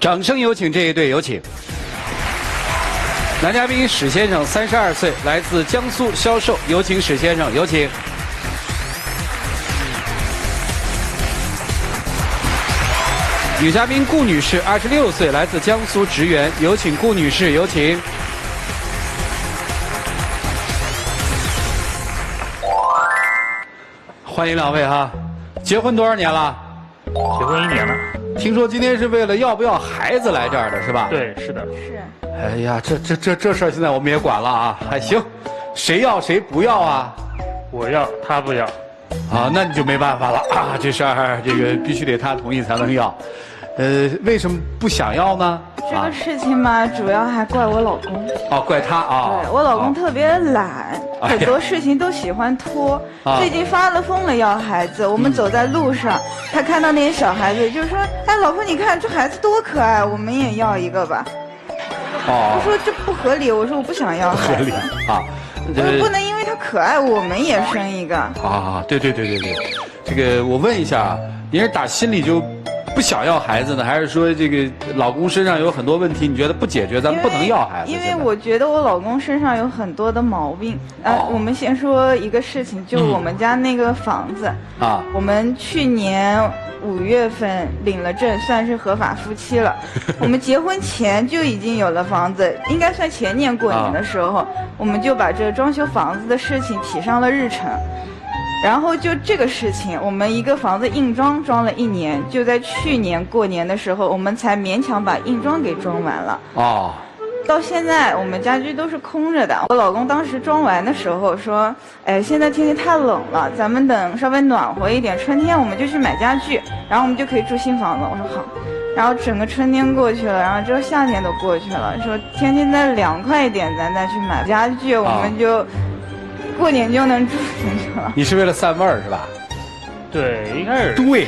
掌声有请这一对，有请。男嘉宾史先生，32岁，来自江苏销售，有请史先生，有请。女嘉宾顾女士，26岁，来自江苏职员，有请顾女士，有请。欢迎两位哈，结婚多少年了？结婚1年了。听说今天是为了要不要孩子来这儿的是吧？对，是的。是。哎呀，这事儿现在我们也管了啊，还行，谁要谁不要啊？我要，他不要。啊，那你就没办法了啊，这事儿这个必须得他同意才能要。为什么不想要呢？这个事情嘛，主要还怪我老公。哦，怪他啊！对，我老公特别懒，很多事情都喜欢拖。最近发了疯了要孩子，我们走在路上，他看到那些小孩子，就说：“哎，老婆，你看这孩子多可爱，我们也要一个吧。”我说这不合理，我说我不想要孩子。合理啊！我说不能因为他可爱，我们也生一个。啊，对，这个我问一下，您是打心里就不想要孩子呢，还是说这个老公身上有很多问题，你觉得不解决，咱们不能要孩子？因为我觉得我老公身上有很多的毛病。我们先说一个事情，就我们家那个房子啊，我们去年5月份领了证，算是合法夫妻了。我们结婚前就已经有了房子，应该算前年过年的时候，我们就把这装修房子的事情提上了日程。然后就这个事情，我们一个房子硬装装了1年，就在去年过年的时候，我们才勉强把硬装给装完了。哦。到现在我们家具都是空着的。我老公当时装完的时候说：“哎，现在天气太冷了，咱们等稍微暖和一点，春天我们就去买家具，然后我们就可以住新房子。”我说好。然后整个春天过去了，然后之后夏天都过去了，说天气再凉快一点，咱再去买家具，我们就过年就能住进去了。你是为了散味儿是吧？对，应该是对，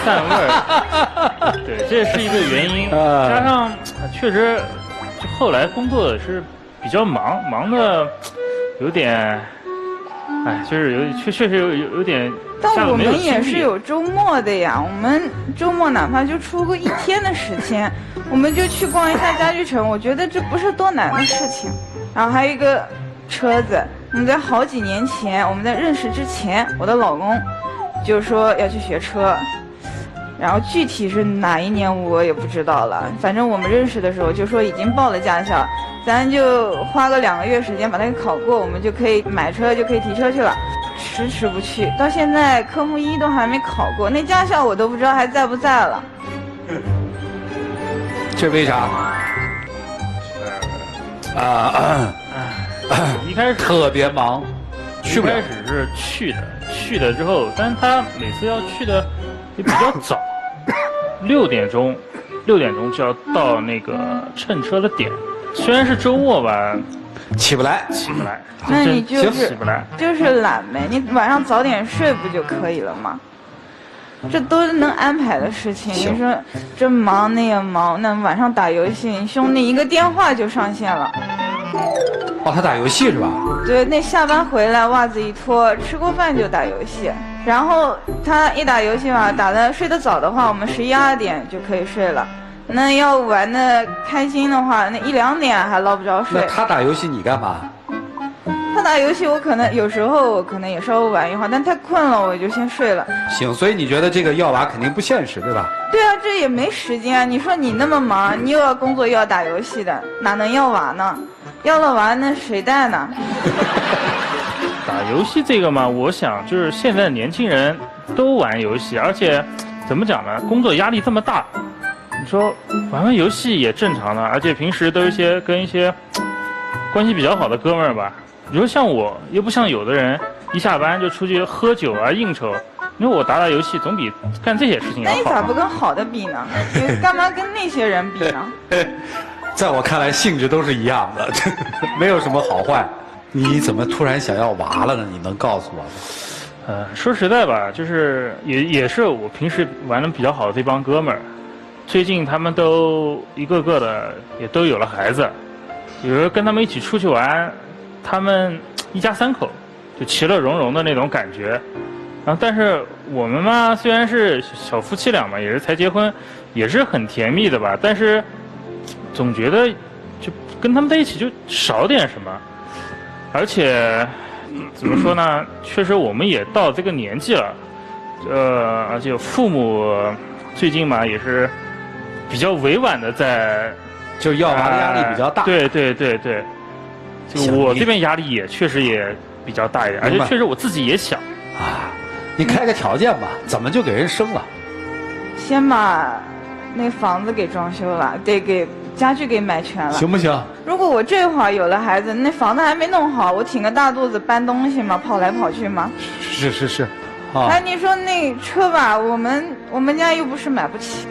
散味儿。对，这是一个原因，加上确实。后来工作是比较忙的，有点，哎，就是确实有点。但我们也是有周末的呀，我们周末哪怕就出个1天的时间，我们就去逛一下家具城，我觉得这不是多难的事情。然后还有一个车子，我们在好几年前，我们在认识之前，我的老公就说要去学车。然后具体是哪一年我也不知道了，反正我们认识的时候就说已经报了驾校，咱就花个2个月时间把它给考过，我们就可以买车，就可以提车去了。迟不去，到现在科目1都还没考过，那驾校我都不知道还在不在了。这为啥？一开始特别忙，去不了。一开始是去的之后，但是他每次要去的也比较早，6点钟就要到那个乘车的点。虽然是周末吧，起不来。那你就是懒呗，你晚上早点睡不就可以了吗？这都是能安排的事情。你说这忙那也忙，那晚上打游戏，你兄弟一个电话就上线了。哦，他打游戏是吧？对，那下班回来袜子一脱，吃过饭就打游戏。然后他一打游戏嘛，睡得早的话，我们11、12点就可以睡了。那要玩的开心的话，那1、2点还捞不着睡。那他打游戏你干嘛？他打游戏我可能有时候也稍微玩一会儿，但太困了我就先睡了。行，所以你觉得这个要娃肯定不现实，对吧？对啊，这也没时间啊。你说你那么忙，你又要工作又要打游戏的，哪能要娃呢？要了娃那谁带呢？打游戏这个嘛，我想就是现在年轻人都玩游戏，而且怎么讲呢？工作压力这么大，你说玩游戏也正常的，而且平时都跟一些关系比较好的哥们儿吧。你说像我，又不像有的人一下班就出去喝酒啊应酬。因为我打游戏总比干这些事情要好。那你咋不跟好的比呢？你干嘛跟那些人比呢？在我看来，性质都是一样的，没有什么好坏。你怎么突然想要娃了呢？你能告诉我吗？说实在吧，就是也是我平时玩的比较好的这帮哥们儿，最近他们都一个个的也都有了孩子，有时候跟他们一起出去玩，他们一家3口就其乐融融的那种感觉，然后但是我们嘛，虽然是小夫妻俩嘛，也是才结婚，也是很甜蜜的吧，但是总觉得就跟他们在一起就少点什么，而且怎么说呢？确实我们也到这个年纪了，而且父母最近嘛也是比较委婉的在，就是要娃的压力比较大。对对对对，就我这边压力也确实也比较大一点，而且确实我自己也想啊，你开个条件吧，怎么就给人生了？先把那房子给装修了，得给家具给买全了，行不行？如果我这会儿有了孩子，那房子还没弄好，我挺个大肚子搬东西嘛，跑来跑去嘛。是，啊。哎，你说那车吧，我们家又不是买不起，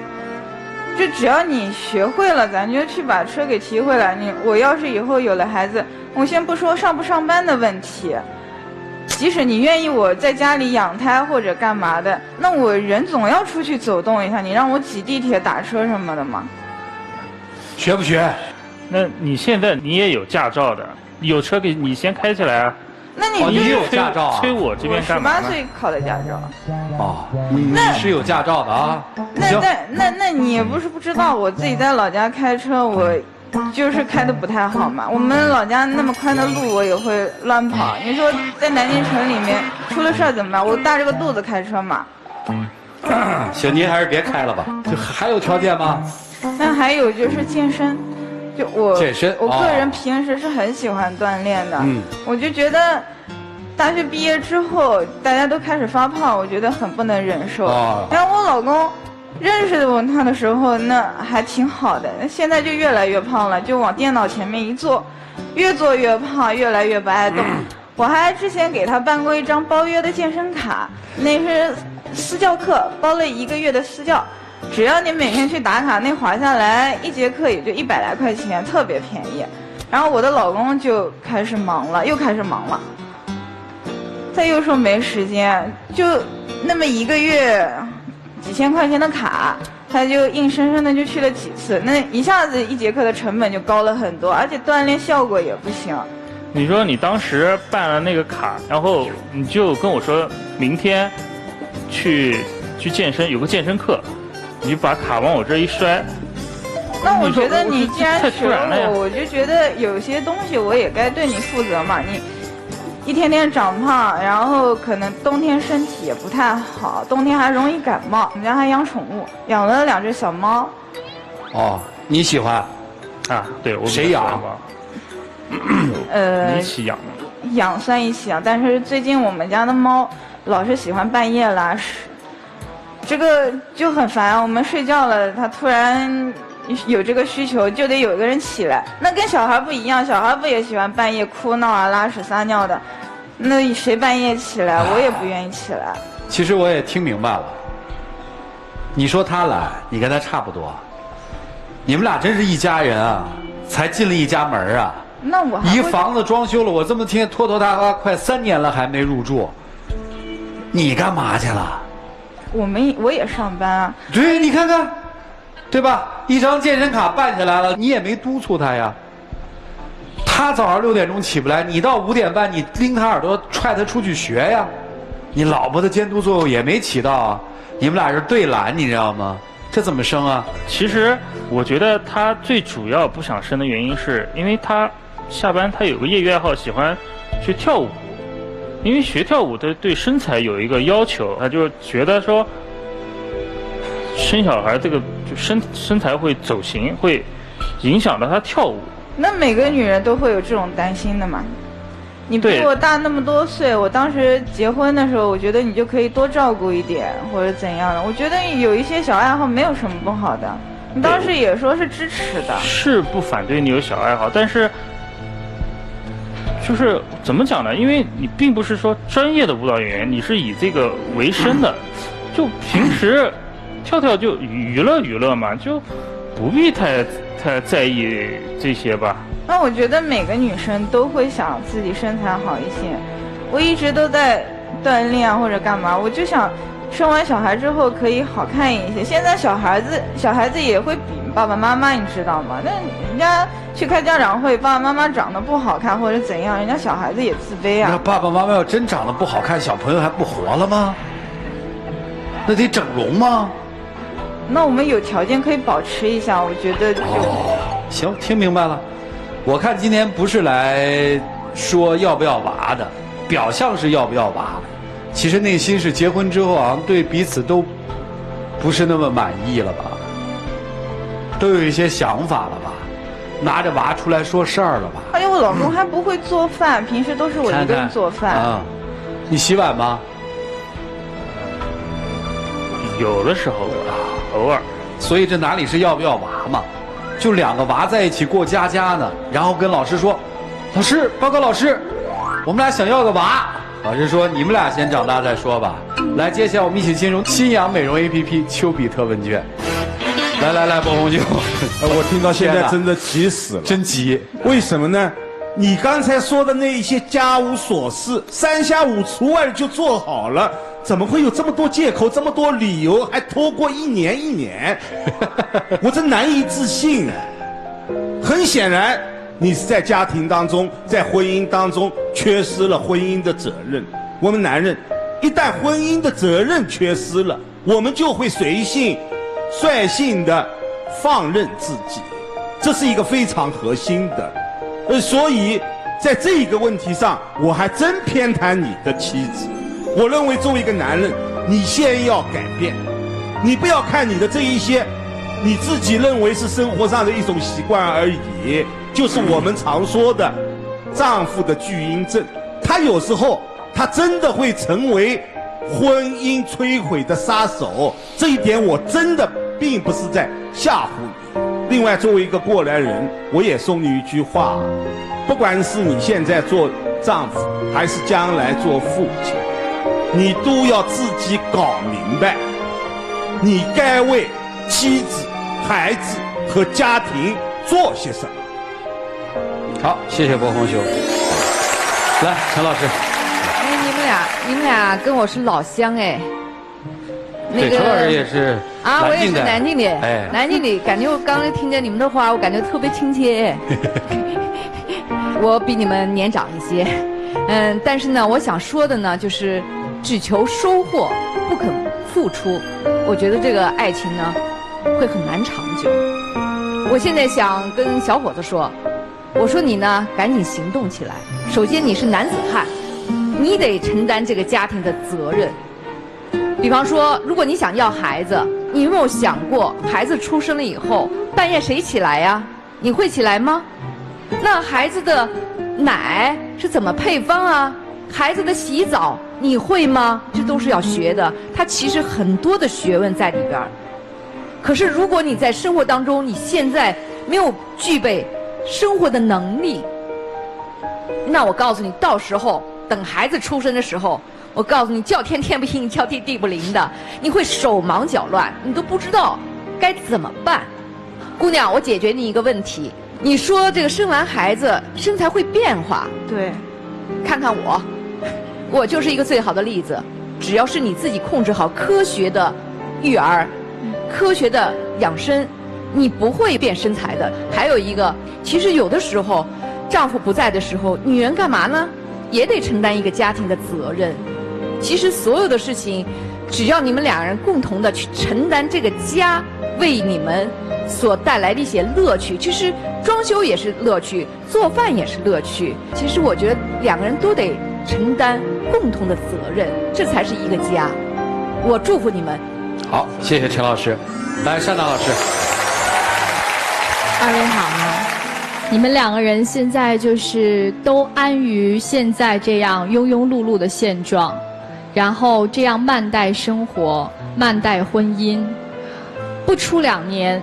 就只要你学会了，咱就去把车给提回来。我要是以后有了孩子，我先不说上不上班的问题，即使你愿意我在家里养胎或者干嘛的，那我人总要出去走动一下，你让我挤地铁打车什么的嘛。学不学？那你现在你也有驾照的，有车给你先开起来啊。那你你有驾照啊？催我这边干嘛呢？18岁考的驾照。哦，你是有驾照的啊？那你也不是不知道，我自己在老家开车，我就是开的不太好嘛。我们老家那么宽的路，我也会乱跑。你说在南京城里面出了事儿怎么办？我大着个肚子开车嘛。行，您还是别开了吧。就还有条件吗？那还有就是健身，就我健身，我个人平时是很喜欢锻炼的。我就觉得大学毕业之后大家都开始发胖，我觉得很不能忍受。然后我老公认识他的时候那还挺好的，现在就越来越胖了，就往电脑前面一坐，越坐越胖，越来越不爱动。我还之前给他办过一张包月的健身卡，那是私教课，包了1个月的私教。只要你每天去打卡，那划下来1节课也就100来块钱，特别便宜。然后我的老公就开始忙了，他又说没时间，就那么1个月几千块钱的卡，他就硬生生的就去了几次，那一下子1节课的成本就高了很多，而且锻炼效果也不行。你说你当时办了那个卡，然后你就跟我说明天去健身，有个健身课。你就把卡往我这一摔，那我觉得你既然学了我就觉得有些东西我也该对你负责嘛。你一天天长胖，然后可能冬天身体也不太好，冬天还容易感冒。我们家还养宠物，养了2只小猫。哦，你喜欢？啊，对，我谁养？你一起养的？养算一起养，但是最近我们家的猫老是喜欢半夜拉屎。这个就很烦，我们睡觉了，他突然有这个需求，就得有一个人起来。那跟小孩不一样，小孩不也喜欢半夜哭闹啊、拉屎撒尿的？那谁半夜起来？我也不愿意起来。其实我也听明白了，你说他来，你跟他差不多，你们俩真是一家人啊，才进了一家门啊。那我一房子装修了，我这么天拖拖沓沓快3年了还没入住，你干嘛去了？我也上班啊。对，你看看，对吧？一张健身卡办下来了，你也没督促他呀。他早上6点钟起不来，你到5点半，你拎他耳朵踹他出去学呀。你老婆的监督作用也没起到啊。你们俩是对懒，你知道吗？这怎么生啊？其实我觉得他最主要不想生的原因是因为他下班他有个业余爱好，喜欢去跳舞。因为学跳舞的对身材有一个要求，他就觉得说，生小孩这个就身材会走形，会影响到他跳舞。那每个女人都会有这种担心的嘛？你比我大那么多岁，我当时结婚的时候，我觉得你就可以多照顾一点，或者怎样的。我觉得有一些小爱好没有什么不好的，你当时也说是支持的。是不反对你有小爱好，但是。就是怎么讲呢？因为你并不是说专业的舞蹈演员，你是以这个为生的，就平时跳跳就娱乐嘛，就不必太在意这些吧。那我觉得每个女生都会想自己身材好一些，我一直都在锻炼啊或者干嘛，我就想生完小孩之后可以好看一些。现在小孩子也会比爸爸妈妈，你知道吗？那人家去开家长会，爸爸妈妈长得不好看或者怎样，人家小孩子也自卑啊。那爸爸妈妈要真长得不好看，小朋友还不活了吗？那得整容吗？那我们有条件可以保持一下，我觉得就行，听明白了。我看今天不是来说要不要娃的，表象是要不要娃，其实内心是结婚之后好像对彼此都不是那么满意了吧，都有一些想法了吧，拿着娃出来说事儿了吧。而且我老公还不会做饭，平时都是我一个人做饭。啊，你洗碗吗？有的时候偶尔。所以这哪里是要不要娃嘛？就两个娃在一起过家家呢，然后跟老师说：“老师，报告老师，我们俩想要个娃。”老师说：“你们俩先长大再说吧。”来，接下来我们一起进入新阳美容 APP 丘比特问卷。来，波红舅，我听到现在真的急死了，真急。为什么呢？你刚才说的那一些家务琐事，3下5除2就做好了，怎么会有这么多借口，这么多理由，还拖过一年？我真难以置信啊！很显然，你是在家庭当中，在婚姻当中缺失了婚姻的责任。我们男人，一旦婚姻的责任缺失了，我们就会率性的放任自己，这是一个非常核心的。所以在这个问题上，我还真偏袒你的妻子。我认为作为一个男人，你先要改变，你不要看你的这一些你自己认为是生活上的一种习惯而已，就是我们常说的丈夫的巨婴症，他有时候他真的会成为婚姻摧毁的杀手，这一点我真的并不是在吓唬你。另外，作为一个过来人，我也送你一句话，不管是你现在做丈夫还是将来做父亲，你都要自己搞明白，你该为妻子、孩子和家庭做些什么。好，谢谢波红兄。来，陈老师。你们俩跟我是老乡哎。对，陈老师也是啊，我也是南京的，哎，南京的，感觉我刚才听见你们的话，我感觉特别亲切。我比你们年长一些，但是呢，我想说的呢，就是只求收获，不肯付出，我觉得这个爱情呢，会很难长久。我现在想跟小伙子说，我说你呢，赶紧行动起来。首先你是男子汉，你得承担这个家庭的责任。比方说，如果你想要孩子，你有没有想过，孩子出生了以后，半夜谁起来呀？你会起来吗？那孩子的奶是怎么配方啊？孩子的洗澡你会吗？这都是要学的，它其实很多的学问在里边。可是如果你在生活当中，你现在没有具备生活的能力，那我告诉你，到时候等孩子出生的时候，我告诉你，叫天天不应，叫地地不灵的，你会手忙脚乱，你都不知道该怎么办。姑娘，我解决你一个问题，你说这个生完孩子身材会变化，对，看看我就是一个最好的例子。只要是你自己控制好科学的育儿，科学的养生，你不会变身材的。还有一个，其实有的时候丈夫不在的时候，女人干嘛呢？也得承担一个家庭的责任。其实所有的事情，只要你们两人共同的去承担这个家为你们所带来的一些乐趣，其实装修也是乐趣，做饭也是乐趣。其实我觉得两个人都得承担共同的责任，这才是一个家。我祝福你们。好，谢谢陈老师。来，单娜老师。二位好吗？你们两个人现在就是都安于现在这样庸庸碌碌的现状，然后这样慢待生活，慢待婚姻，不出2年，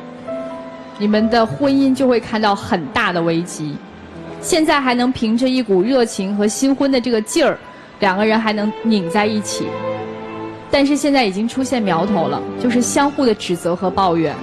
你们的婚姻就会看到很大的危机。现在还能凭着一股热情和新婚的这个劲儿，两个人还能拧在一起，但是现在已经出现苗头了，就是相互的指责和抱怨。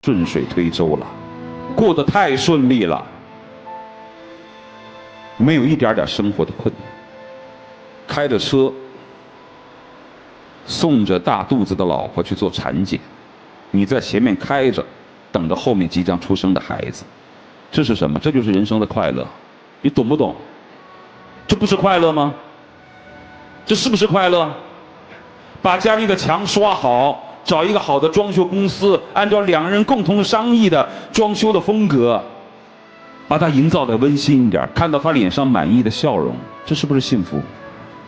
顺水推舟了，过得太顺利了，没有一点点生活的困难。开着车，送着大肚子的老婆去做产检，你在前面开着，等着后面即将出生的孩子，这是什么？这就是人生的快乐，你懂不懂？这不是快乐吗？这是不是快乐？把家里的墙刷好，找一个好的装修公司，按照两人共同商议的装修的风格，把它营造的温馨一点，看到他脸上满意的笑容，这是不是幸福？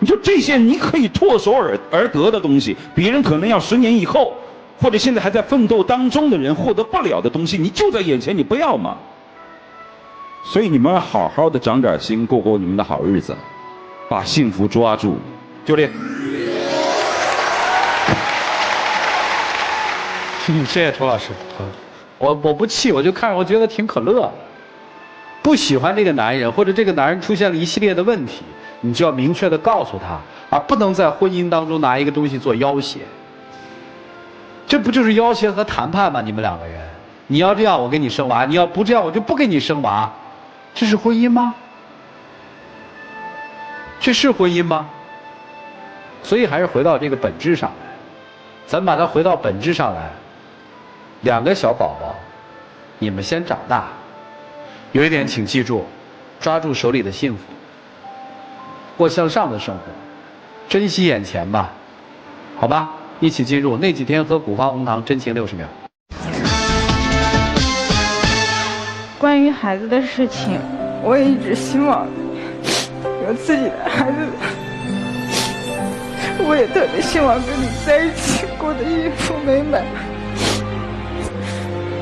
你说这些你可以唾手而得的东西，别人可能要10年以后，或者现在还在奋斗当中的人获得不了的东西，你就在眼前，你不要吗？所以你们要好好的长点心，过过你们的好日子，把幸福抓住。就这。谢谢周老师。我不气，我就看，我觉得挺可乐。不喜欢这个男人，或者这个男人出现了一系列的问题，你就要明确的告诉他，而不能在婚姻当中拿一个东西做要挟。这不就是要挟和谈判吗？你们两个人，你要这样我给你生娃，你要不这样我就不给你生娃，这是婚姻吗？这是婚姻吗？所以还是回到这个本质上来，咱们把它回到本质上来。2个小宝宝，你们先长大。有一点请记住，抓住手里的幸福，过向上的生活，珍惜眼前吧，好吧？一起进入那几天喝古方红糖真情60秒。关于孩子的事情，我也一直希望有自己的孩子，我也特别希望跟你在一起过得幸福美满。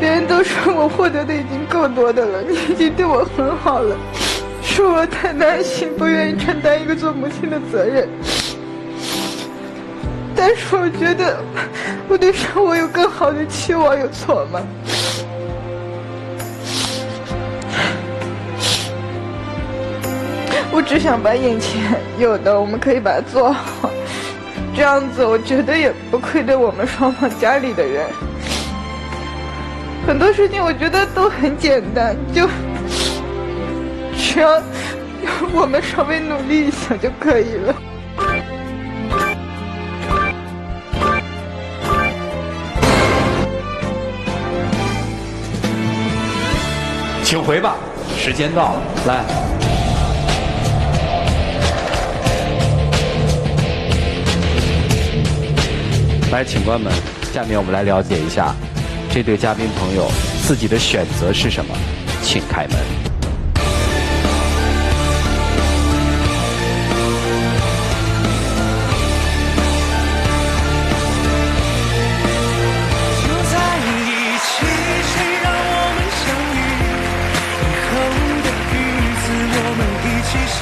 别人都说我获得的已经够多的了，你已经对我很好了，说我太担心，不愿意承担一个做母亲的责任。但是我觉得我对生活有更好的期望，有错吗？我只想把眼前有的我们可以把它做好，这样子我觉得也不亏对我们双方家里的人。很多事情我觉得都很简单，就只要我们稍微努力一下就可以了。请回吧，时间到了，来。来，请关门。下面我们来了解一下这对嘉宾朋友自己的选择是什么，请开门。